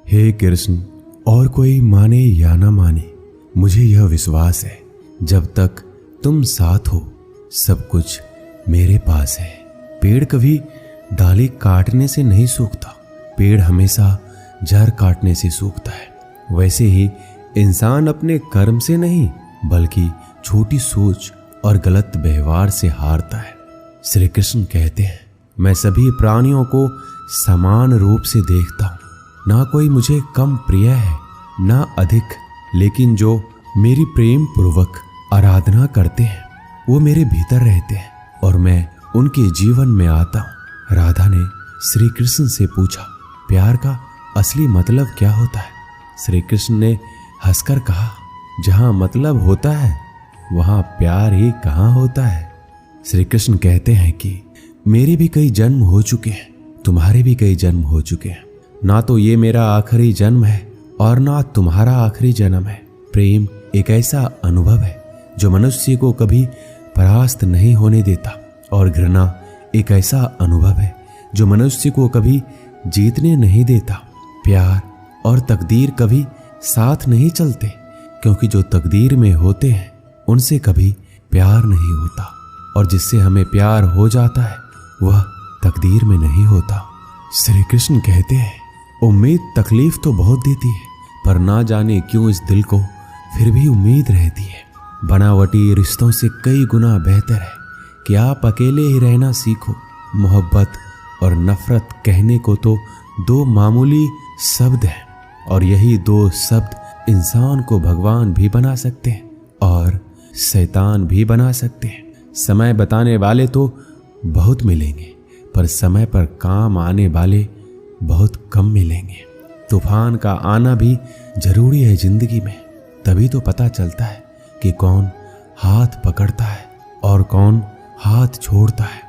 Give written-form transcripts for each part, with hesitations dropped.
हे कृष्ण, और कोई माने या ना माने, मुझे यह विश्वास है जब तक तुम साथ हो सब कुछ मेरे पास है। पेड़ कभी डाली काटने से नहीं सूखता, पेड़ हमेशा जड़ काटने से सूखता है। वैसे ही इंसान अपने कर्म से नहीं बल्कि छोटी सोच और गलत व्यवहार से हारता है। श्री कृष्ण कहते हैं, मैं सभी प्राणियों को समान रूप से देखता हूँ, ना कोई मुझे कम प्रिय है ना अधिक, लेकिन जो मेरी प्रेम पूर्वक आराधना करते हैं वो मेरे भीतर रहते हैं और मैं उनके जीवन में आता हूँ। राधा ने श्री कृष्ण से पूछा, प्यार का असली मतलब क्या होता है? श्री कृष्ण ने हंसकर कहा, जहाँ मतलब होता है वहाँ प्यार ही कहाँ होता है। श्री कृष्ण कहते हैं कि मेरे भी कई जन्म हो चुके हैं, तुम्हारे भी कई जन्म हो चुके हैं, ना तो ये मेरा आखिरी जन्म है और ना तुम्हारा आखिरी जन्म है। प्रेम एक ऐसा अनुभव है जो मनुष्य को कभी परास्त नहीं होने देता और घृणा एक ऐसा अनुभव है जो मनुष्य को कभी जीतने नहीं देता। प्यार और तकदीर कभी साथ नहीं चलते, क्योंकि जो तकदीर में होते हैं उनसे कभी प्यार नहीं होता और जिससे हमें प्यार हो जाता है वह तकदीर में नहीं होता। श्री कृष्ण कहते हैं, उम्मीद तकलीफ तो बहुत देती है, पर ना जाने क्यों इस दिल को फिर भी उम्मीद रहती है। बनावटी रिश्तों से कई गुना बेहतर है कि आप अकेले ही रहना सीखो। मोहब्बत और नफरत कहने को तो दो मामूली शब्द हैं और यही दो शब्द इंसान को भगवान भी बना सकते हैं और शैतान भी बना सकते हैं। समय बताने वाले तो बहुत मिलेंगे, पर समय पर काम आने वाले बहुत कम मिलेंगे। तूफान का आना भी जरूरी है जिंदगी में, तभी तो पता चलता है कि कौन हाथ पकड़ता है और कौन हाथ छोड़ता है।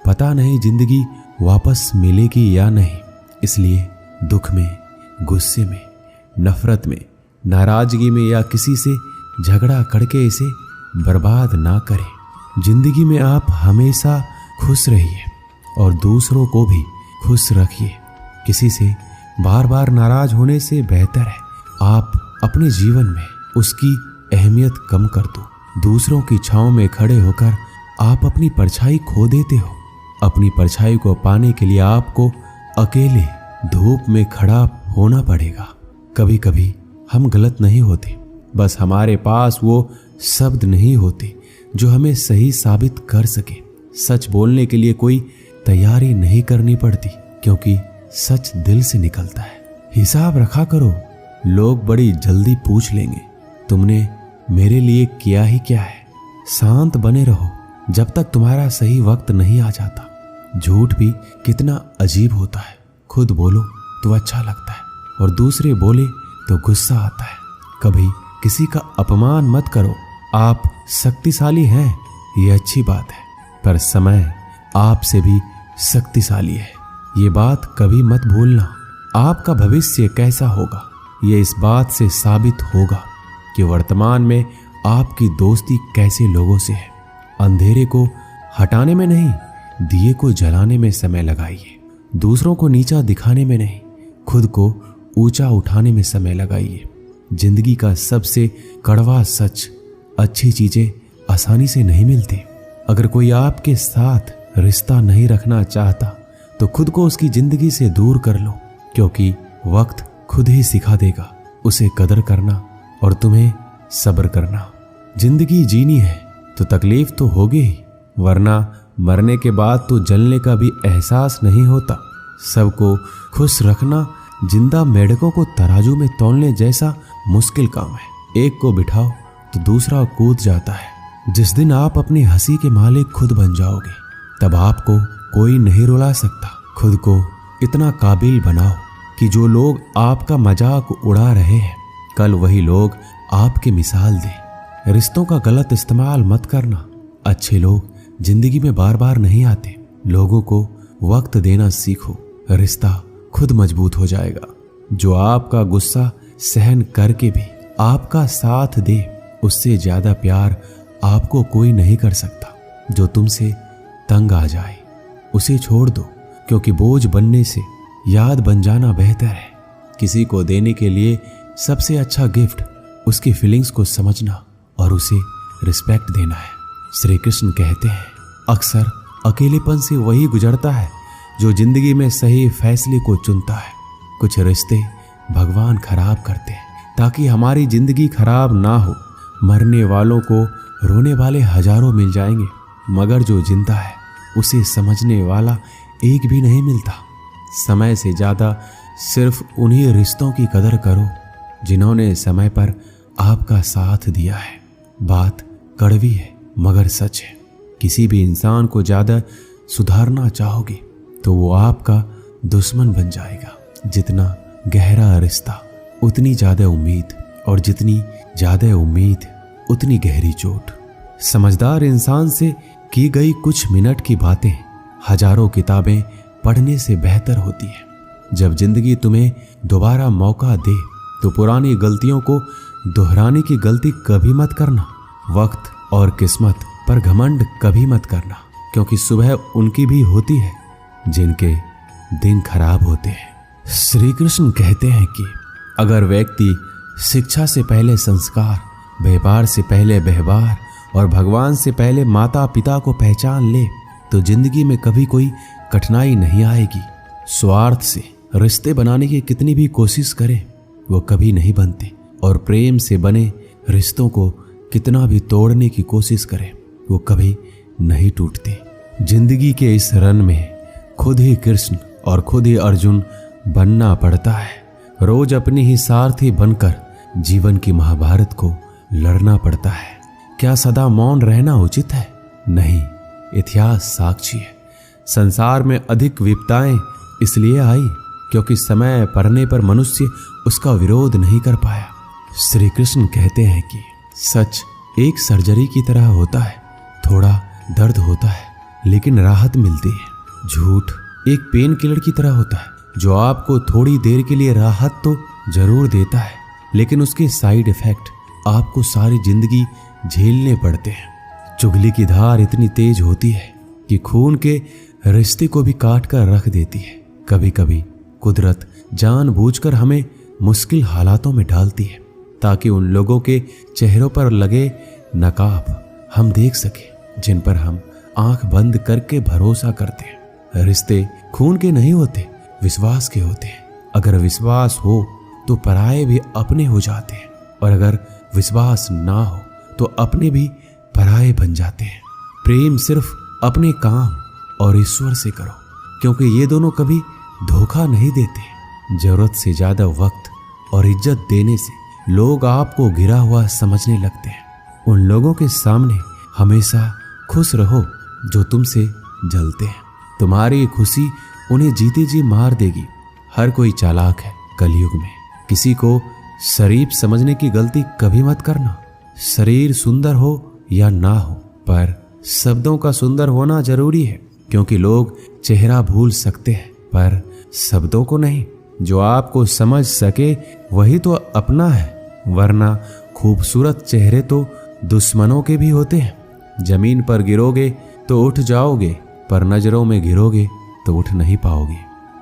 पता नहीं जिंदगी वापस मिलेगी या नहीं, इसलिए दुख में, गुस्से में, नफरत में, नाराजगी में या किसी से झगड़ा करके इसे बर्बाद ना करें। जिंदगी में आप हमेशा खुश रहिए और दूसरों को भी खुश रखिए। किसी से बार बार नाराज होने से बेहतर है आप अपने जीवन में उसकी अहमियत कम कर दो। दूसरों की छांव में खड़े होकर आप अपनी परछाई खो देते हो। अपनी परछाई को पाने के लिए आपको अकेले धूप में खड़ा होना पड़ेगा। कभी कभी हम गलत नहीं होते, बस हमारे पास वो शब्द नहीं होते जो हमें सही साबित कर सके। सच बोलने के लिए कोई तैयारी नहीं करनी पड़ती, क्योंकि सच दिल से निकलता है। हिसाब रखा करो, लोग बड़ी जल्दी पूछ लेंगे तुमने मेरे लिए किया ही क्या है। शांत बने रहो जब तक तुम्हारा सही वक्त नहीं आ जाता। झूठ भी कितना अजीब होता है, खुद बोलो तो अच्छा लगता है और दूसरे बोले तो गुस्सा आता है। कभी किसी का अपमान मत करो। आप शक्तिशाली हैं ये अच्छी बात है, पर समय आपसे भी शक्तिशाली है, ये बात कभी मत भूलना। आपका भविष्य कैसा होगा ये इस बात से साबित होगा कि वर्तमान में आपकी दोस्ती कैसे लोगों से है। अंधेरे को हटाने में नहीं, दिए को जलाने में समय लगाइए। दूसरों को नीचा दिखाने में नहीं, खुद को ऊंचा उठाने में समय लगाइए। जिंदगी का सबसे कड़वा सच, अच्छी चीजें आसानी से नहीं मिलती। अगर कोई आपके साथ रिश्ता नहीं रखना चाहता तो खुद को उसकी जिंदगी से दूर कर लो, क्योंकि वक्त खुद ही सिखा देगा उसे कदर करना और तुम्हें सब्र करना। जिंदगी जीनी है तो तकलीफ तो होगी ही, वरना मरने के बाद तो जलने का भी एहसास नहीं होता। सबको खुश रखना जिंदा मेढकों को तराजू में तौलने जैसा मुश्किल काम है। एक को बिठाओ तो दूसरा कूद जाता है। जिस दिन आप अपनी हंसी के मालिक खुद बन जाओगे तब आपको कोई नहीं रुला सकता। खुद को इतना काबिल बनाओ कि जो लोग आपका मजाक उड़ा रहे हैं कल वही लोग आपकी मिसाल दें। रिश्तों का गलत इस्तेमाल मत करना। अच्छे लोग जिंदगी में बार बार नहीं आते। लोगों को वक्त देना सीखो, रिश्ता खुद मजबूत हो जाएगा। जो आपका गुस्सा सहन करके भी आपका साथ दे, उससे ज्यादा प्यार आपको कोई नहीं कर सकता। जो तुमसे तंग आ जाए उसे छोड़ दो, क्योंकि बोझ बनने से याद बन जाना बेहतर है। किसी को देने के लिए सबसे अच्छा गिफ्ट उसकी फीलिंग्स को समझना और उसे रिस्पेक्ट देना है। श्री कृष्ण कहते हैं, अक्सर अकेलेपन से वही गुजरता है जो जिंदगी में सही फैसले को चुनता है। कुछ रिश्ते भगवान खराब करते हैं ताकि हमारी जिंदगी खराब ना हो। मरने वालों को रोने वाले हजारों मिल जाएंगे, मगर जो जिंदा है उसे समझने वाला एक भी नहीं मिलता। समय से ज्यादा सिर्फ उन्हीं रिश्तों की कदर करो जिन्होंने समय पर आपका साथ दिया है। बात कड़वी है मगर सच है। किसी भी इंसान को ज्यादा सुधारना चाहोगे तो वो आपका दुश्मन बन जाएगा। जितना गहरा रिश्ता उतनी ज्यादा उम्मीद, और जितनी ज्यादा उम्मीद उतनी गहरी चोट। समझदार इंसान से की गई कुछ मिनट की बातें हजारों किताबें पढ़ने से बेहतर होती है। जब जिंदगी तुम्हें दोबारा मौका दे तो पुरानी गलतियों को दोहराने की गलती कभी मत करना। वक्त और किस्मत पर घमंड कभी मत करना, क्योंकि सुबह उनकी भी होती है जिनके दिन खराब होते हैं। श्री कृष्ण कहते हैं कि अगर व्यक्ति शिक्षा से पहले संस्कार, व्यापार से पहले व्यवहार और भगवान से पहले माता पिता को पहचान ले तो जिंदगी में कभी कोई कठिनाई नहीं आएगी। स्वार्थ से रिश्ते बनाने की कितनी भी कोशिश करें वो कभी नहीं बनते, और प्रेम से बने रिश्तों को कितना भी तोड़ने की कोशिश करें वो कभी नहीं टूटते। जिंदगी के इस रन में खुद ही कृष्ण और खुद ही अर्जुन बनना पड़ता है। रोज अपनी ही सारथी बनकर जीवन की महाभारत को लड़ना पड़ता है। क्या सदा मौन रहना उचित है? नहीं, इतिहास साक्षी है। संसार में अधिक विपदाएं इसलिए आई क्योंकि समय पड़ने पर मनुष्य उसका विरोध नहीं कर पाया। श्री कृष्ण कहते हैं कि सच एक सर्जरी की तरह होता है, थोड़ा दर्द होता है लेकिन राहत मिलती है। झूठ एक पेन किलर की तरह होता है जो आपको थोड़ी देर के लिए राहत तो जरूर देता है, लेकिन उसके साइड इफेक्ट आपको सारी जिंदगी झेलने पड़ते हैं। चुगली की धार इतनी तेज होती है कि खून के रिश्ते को भी काट कर रख देती है। कभी कभी कुदरत जानबूझकर हमें मुश्किल हालातों में डालती है ताकि उन लोगों के चेहरों पर लगे नकाब हम देख सके जिन पर हम आंख बंद करके भरोसा करते हैं। रिश्ते खून के नहीं होते, विश्वास के होते हैं। अगर विश्वास हो तो पराये भी अपने हो जाते हैं, और अगर विश्वास ना हो तो अपने भी पराये बन जाते हैं। प्रेम सिर्फ अपने काम और ईश्वर से करो, क्योंकि ये दोनों कभी धोखा नहीं देते। जरूरत से ज्यादा वक्त और इज्जत देने से लोग आपको गिरा हुआ समझने लगते हैं। उन लोगों के सामने हमेशा खुश रहो जो तुमसे जलते हैं। तुम्हारी खुशी उन्हें जीते जी मार देगी। हर कोई चालाक है कलयुग में। किसी को शरीफ समझने की गलती कभी मत करना। शरीर सुंदर हो या ना हो, पर शब्दों का सुंदर होना जरूरी है, क्योंकि लोग चेहरा भूल सकते हैं पर शब्दों को नहीं। जो आपको समझ सके वही तो अपना है, वरना खूबसूरत चेहरे तो दुश्मनों के भी होते हैं। जमीन पर गिरोगे तो उठ जाओगे, पर नजरों में गिरोगे तो उठ नहीं पाओगे।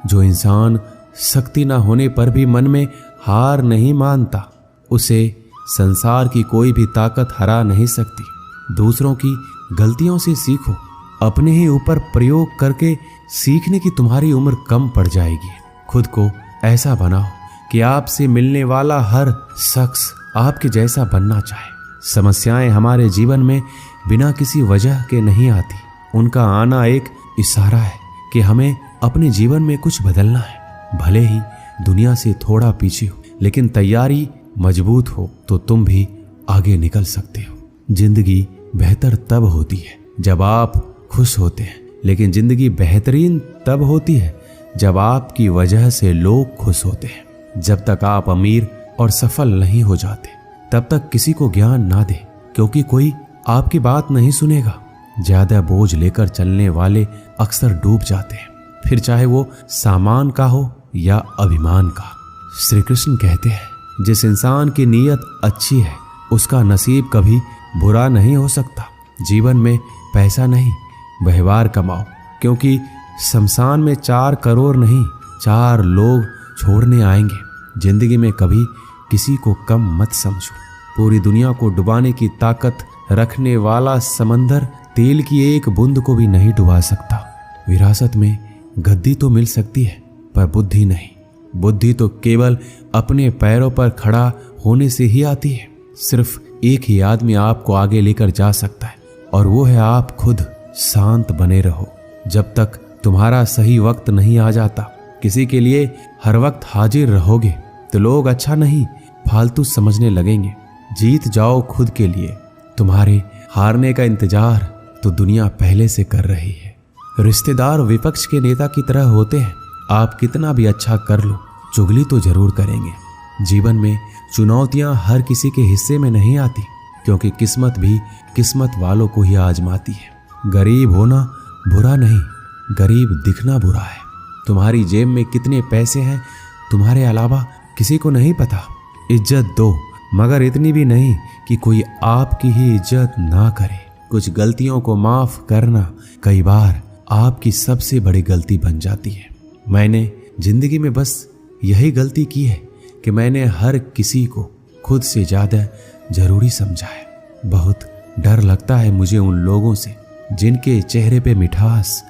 जो इंसान शक्ति ना होने पर भी मन में हार नहीं मानता, उसे संसार की कोई भी ताकत हरा नहीं सकती। दूसरों की गलतियों से सीखो, अपने ही ऊपर प्रयोग करके सीखने की तुम्हारी उम्र कम पड़ जाएगी। खुद को ऐसा बनाओ कि आपसे मिलने वाला हर शख्स आपके जैसा बनना चाहे। समस्याएं हमारे जीवन में बिना किसी वजह के नहीं आती। उनका आना एक इशारा है कि हमें अपने जीवन में कुछ बदलना है। भले ही दुनिया से थोड़ा पीछे हो, लेकिन तैयारी मजबूत हो तो तुम भी आगे निकल सकते हो। जिंदगी बेहतर तब होती है जब आप खुश होते हैं, लेकिन जिंदगी बेहतरीन तब होती है जब आपकी वजह से लोग खुश होते हैं। जब तक आप अमीर और सफल नहीं हो जाते तब तक किसी को ज्ञान ना दे, क्योंकि कोई आपकी बात नहीं सुनेगा। ज्यादा बोझ लेकर चलने वाले अक्सर डूब जाते हैं, फिर चाहे वो सामान का हो या अभिमान का। श्री कृष्ण कहते हैं, जिस इंसान की नीयत अच्छी है उसका नसीब कभी बुरा नहीं हो सकता। जीवन में पैसा नहीं, व्यवहार कमाओ, क्योंकि शमशान में 4 करोड़ नहीं 4 लोग छोड़ने आएंगे। जिंदगी में कभी किसी को कम मत समझो। पूरी दुनिया को डुबाने की ताकत रखने वाला समंदर तेल की एक बूंद को भी नहीं डुबा सकता। विरासत में गद्दी तो मिल सकती है पर बुद्धि नहीं। बुद्धि तो केवल अपने पैरों पर खड़ा होने से ही आती है। सिर्फ एक ही आदमी आपको आगे लेकर जा सकता है और वो है आप खुद। शांत बने रहो जब तक तुम्हारा सही वक्त नहीं आ जाता। किसी के लिए हर वक्त हाजिर रहोगे तो लोग अच्छा नहीं फालतू समझने लगेंगे। जीत जाओ खुद के लिए। तुम्हारे हारने का इंतजार तो दुनिया पहले से कर रही है। रिश्तेदार विपक्ष के नेता की तरह होते हैं। आप कितना भी अच्छा कर लो, चुगली तो जरूर करेंगे। जीवन में चुनौतियां हर किसी के हिस्से में नहीं आती, क्योंकि किस्मत भी किस्मत वालों को ही आजमाती है। गरीब होना बुरा नहीं, गरीब दिखना बुरा है। तुम्हारी जेब में कितने पैसे हैं तुम्हारे अलावा किसी को नहीं पता। इज्जत दो, मगर इतनी भी नहीं कि कोई आपकी ही इज्जत ना करे। कुछ गलतियों को माफ करना कई बार आपकी सबसे बड़ी गलती बन जाती है। मैंने जिंदगी में बस यही गलती की है कि मैंने हर किसी को खुद से ज्यादा जरूरी समझा है। बहुत डर लगता है मुझे उन लोगों से जिनके चेहरे पे मिठास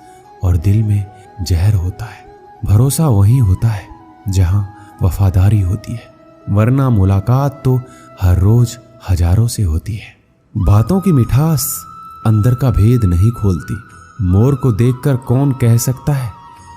और दिल में जहर होता है। भरोसा वहीं होता है जहां वफादारी होती है, वरना मुलाकात तो हर रोज हजारों से होती है। बातों की मिठास अंदर का भेद नहीं खोलती। मोर को देखकर कौन कह सकता है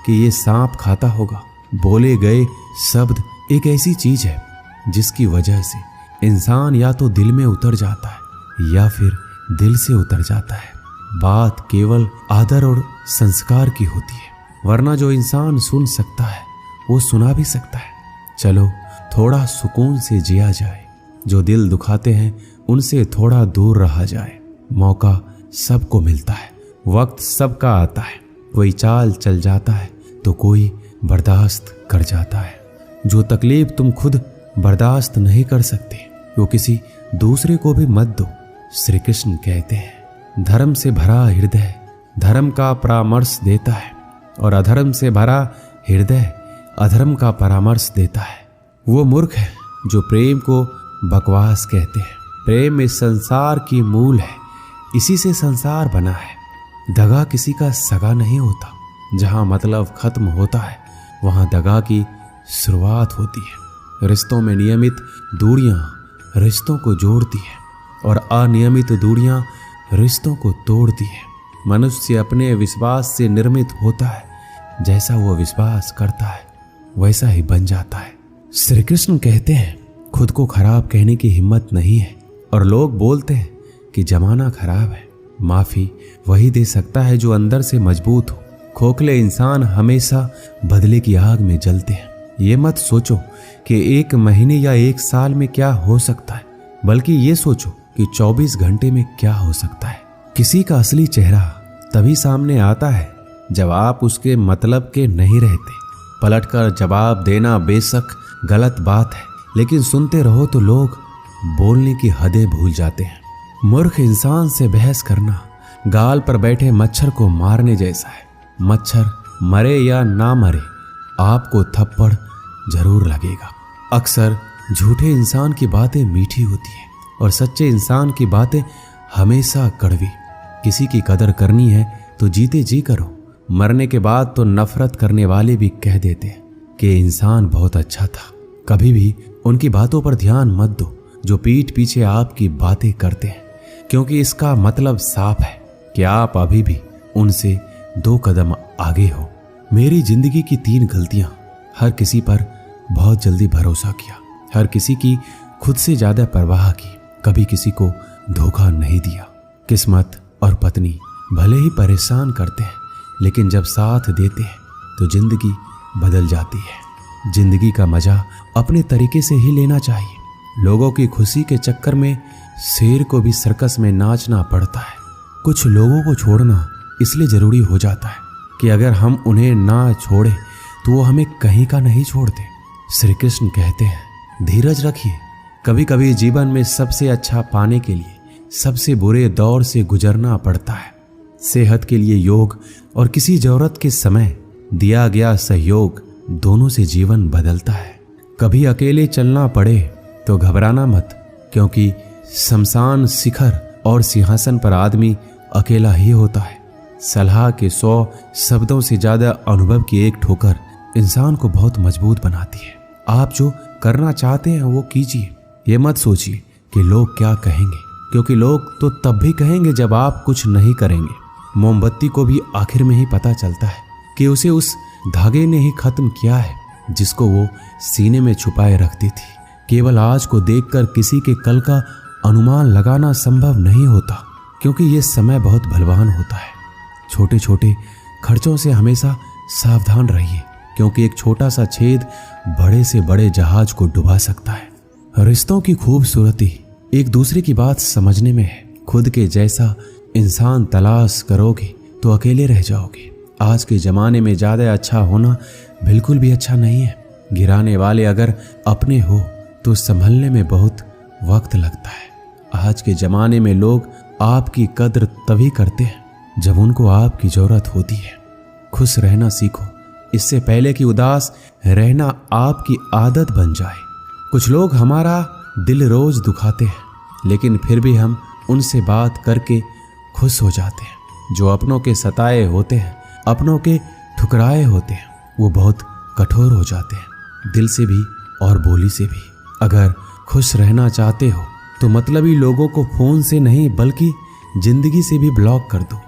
कि ये सांप खाता होगा। बोले गए शब्द एक ऐसी चीज है जिसकी वजह से इंसान या तो दिल में उतर जाता है या फिर दिल से उतर जाता है। बात केवल आदर और संस्कार की होती है, वरना जो इंसान सुन सकता है वो सुना भी सकता है। चलो थोड़ा सुकून से जिया जाए। जो दिल दुखाते हैं उनसे थोड़ा दूर रहा जाए। मौका सबको मिलता है, वक्त सबका आता है। कोई चाल चल जाता है तो कोई बर्दाश्त कर जाता है। जो तकलीफ तुम खुद बर्दाश्त नहीं कर सकते वो किसी दूसरे को भी मत दो। श्री कृष्ण कहते हैं, धर्म से भरा हृदय धर्म का परामर्श देता है और अधर्म से भरा हृदय अधर्म का परामर्श देता है। वो मूर्ख है जो प्रेम को बकवास कहते हैं। प्रेम इस संसार की मूल है, इसी से संसार बना है। दगा किसी का सगा नहीं होता। जहां मतलब खत्म होता है वहां दगा की शुरुआत होती है। रिश्तों में नियमित दूरियां रिश्तों को जोड़ती है और अनियमित दूरियां रिश्तों को तोड़ती है। मनुष्य अपने विश्वास से निर्मित होता है। जैसा वो विश्वास करता है वैसा ही बन जाता है। श्री कृष्ण कहते हैं, खुद को खराब कहने की हिम्मत नहीं है और लोग बोलते हैं कि जमाना खराब है। माफी वही दे सकता है जो अंदर से मजबूत हो। खोखले इंसान हमेशा बदले की आग में जलते हैं। ये मत सोचो कि एक महीने या एक साल में क्या हो सकता है, बल्कि ये सोचो कि 24 घंटे में क्या हो सकता है। किसी का असली चेहरा तभी सामने आता है जब आप उसके मतलब के नहीं रहते। पलटकर जवाब देना बेशक गलत बात है, लेकिन सुनते रहो तो लोग बोलने की हदें भूल जाते हैं। मूर्ख इंसान से बहस करना गाल पर बैठे मच्छर को मारने जैसा है। मच्छर मरे या ना मरे आपको थप्पड़ जरूर लगेगा। अक्सर झूठे इंसान की बातें मीठी होती हैं और सच्चे इंसान की बातें हमेशा कड़वी। किसी की कदर करनी है तो जीते जी करो। मरने के बाद तो नफरत करने वाले भी कह देते हैं कि इंसान बहुत अच्छा था। कभी भी उनकी बातों पर ध्यान मत दो जो पीठ पीछे आपकी बातें करते हैं, क्योंकि इसका मतलब साफ है कि आप अभी भी उनसे 2 कदम आगे हो। मेरी जिंदगी की 3 गलतियां। हर किसी पर बहुत जल्दी भरोसा किया, हर किसी की खुद से ज्यादा परवाह की, कभी किसी को धोखा नहीं दिया। किस्मत और पत्नी भले ही परेशान करते हैं, लेकिन जब साथ देते हैं तो जिंदगी बदल जाती है। जिंदगी का मजा अपने तरीके से ही लेना चाहिए। लोगों की खुशी के चक्कर में शेर को भी सर्कस में नाचना पड़ता है। कुछ लोगों को छोड़ना इसलिए जरूरी हो जाता है कि अगर हम उन्हें ना छोड़े तो वो हमें कहीं का नहीं छोड़ते। श्री कृष्ण कहते हैं, धीरज रखिए। कभी कभी जीवन में सबसे अच्छा पाने के लिए सबसे बुरे दौर से गुजरना पड़ता है। सेहत के लिए योग और किसी जरूरत के समय दिया गया सहयोग दोनों से जीवन बदलता है। कभी अकेले चलना पड़े तो घबराना मत, क्योंकि शमशान शिखर और सिंहासन पर आदमी अकेला ही होता है। सलाह के 100 शब्दों से ज्यादा अनुभव की एक ठोकर इंसान को बहुत मजबूत बनाती है। आप जो करना चाहते हैं वो कीजिए। ये मत सोचिए कि लोग क्या कहेंगे, क्योंकि लोग तो तब भी कहेंगे जब आप कुछ नहीं करेंगे। मोमबत्ती को भी आखिर में ही पता चलता है कि उसे उस धागे ने ही खत्म किया है जिसको वो सीने में छुपाए रखती थी। केवल आज को देखकर किसी के कल का अनुमान लगाना संभव नहीं होता, क्योंकि ये समय बहुत बलवान होता है। छोटे छोटे खर्चों से हमेशा सावधान रहिए, क्योंकि एक छोटा सा छेद बड़े से बड़े जहाज को डुबा सकता है। रिश्तों की खूबसूरती एक दूसरे की बात समझने में है। खुद के जैसा इंसान तलाश करोगे तो अकेले रह जाओगे। आज के जमाने में ज्यादा अच्छा होना बिल्कुल भी अच्छा नहीं है। गिराने वाले अगर अपने हो तो संभलने में बहुत वक्त लगता है। आज के जमाने में लोग आपकी कद्र तभी करते हैं जब उनको आपकी जरूरत होती है। खुश रहना सीखो, इससे पहले कि उदास रहना आपकी आदत बन जाए। कुछ लोग हमारा दिल रोज दुखाते हैं, लेकिन फिर भी हम उनसे बात करके खुश हो जाते हैं। जो अपनों के सताए होते हैं, अपनों के ठुकराए होते हैं, वो बहुत कठोर हो जाते हैं, दिल से भी और बोली से भी। अगर खुश रहना चाहते हो तो मतलबी लोगों को फोन से नहीं बल्कि जिंदगी से भी ब्लॉक कर दो।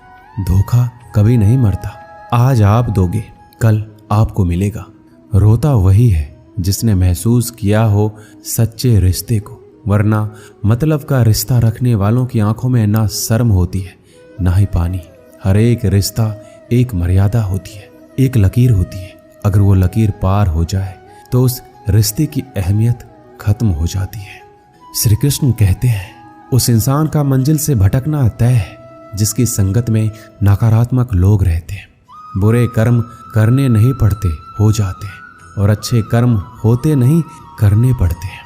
धोखा कभी नहीं मरता। आज आप दोगे, कल आपको मिलेगा। रोता वही है जिसने महसूस किया हो सच्चे रिश्ते को, वरना मतलब का रिश्ता रखने वालों की आंखों में ना शर्म होती है ना ही पानी। हर एक रिश्ता एक मर्यादा होती है, एक लकीर होती है। अगर वो लकीर पार हो जाए तो उस रिश्ते की अहमियत खत्म हो जाती है। श्री कृष्ण कहते हैं, उस इंसान का मंजिल से भटकना तय है जिसकी संगत में नकारात्मक लोग रहते हैं। बुरे कर्म करने नहीं पड़ते, हो जाते हैं, और अच्छे कर्म होते नहीं, करने पड़ते हैं।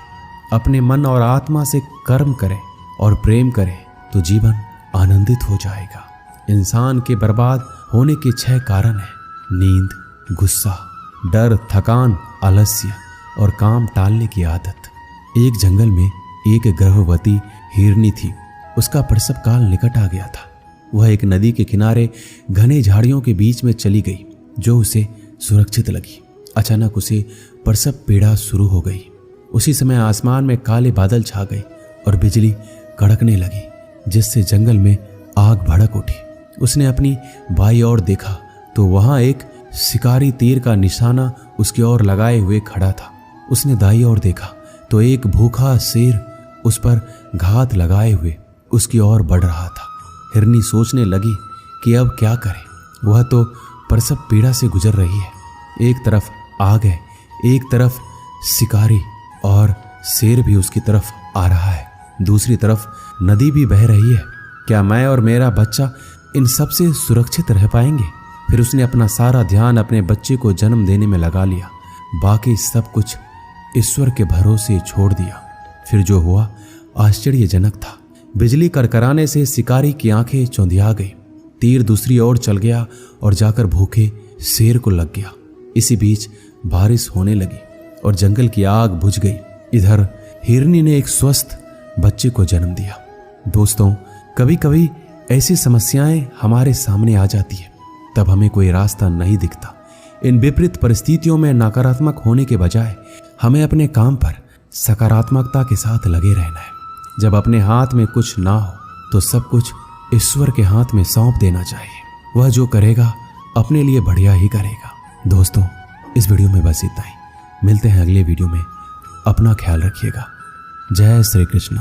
अपने मन और आत्मा से कर्म करें और प्रेम करें तो जीवन आनंदित हो जाएगा। इंसान के बर्बाद होने के 6 कारण हैं: नींद, गुस्सा, डर, थकान, आलस्य और काम टालने की आदत। एक जंगल में एक गर्भवती हिरनी थी। उसका प्रसव काल निकट आ गया था। वह एक नदी के किनारे घने झाड़ियों के बीच में चली गई, जो उसे सुरक्षित लगी। अचानक उसे प्रसव पीड़ा शुरू हो गई। उसी समय आसमान में काले बादल छा गए और बिजली कड़कने लगी, जिससे जंगल में आग भड़क उठी। उसने अपनी बाईं ओर देखा तो वहां एक शिकारी तीर का निशाना उसकी ओर लगाए हुए खड़ा था। उसने दाईं ओर देखा तो एक भूखा शेर उस पर घात लगाए हुए उसकी ओर बढ़ रहा था। हिरनी सोचने लगी कि अब क्या करे। वह तो प्रसव पीड़ा से गुजर रही है। एक तरफ आग है, एक तरफ शिकारी, और शेर भी उसकी तरफ आ रहा है। दूसरी तरफ नदी भी बह रही है। क्या मैं और मेरा बच्चा इन सब से सुरक्षित रह पाएंगे? फिर उसने अपना सारा ध्यान अपने बच्चे को जन्म देने में लगा लिया। बाकी सब कुछ ईश्वर के भरोसे छोड़ दिया। फिर जो हुआ आश्चर्यजनक था। बिजली करकराने से शिकारी की आंखें चौंधिया गई। तीर दूसरी ओर चल गया और जाकर भूखे शेर को लग गया। इसी बीच बारिश होने लगी और जंगल की आग बुझ गई। इधर हिरनी ने एक स्वस्थ बच्चे को जन्म दिया। दोस्तों, कभी कभी ऐसी समस्याएं हमारे सामने आ जाती है, तब हमें कोई रास्ता नहीं दिखता। इन विपरीत परिस्थितियों में नकारात्मक होने के बजाय हमें अपने काम पर सकारात्मकता के साथ लगे रहना है। जब अपने हाथ में कुछ ना हो तो सब कुछ ईश्वर के हाथ में सौंप देना चाहिए। वह जो करेगा अपने लिए बढ़िया ही करेगा। दोस्तों, इस वीडियो में बस इतना ही। मिलते हैं अगले वीडियो में। अपना ख्याल रखिएगा। जय श्री कृष्ण।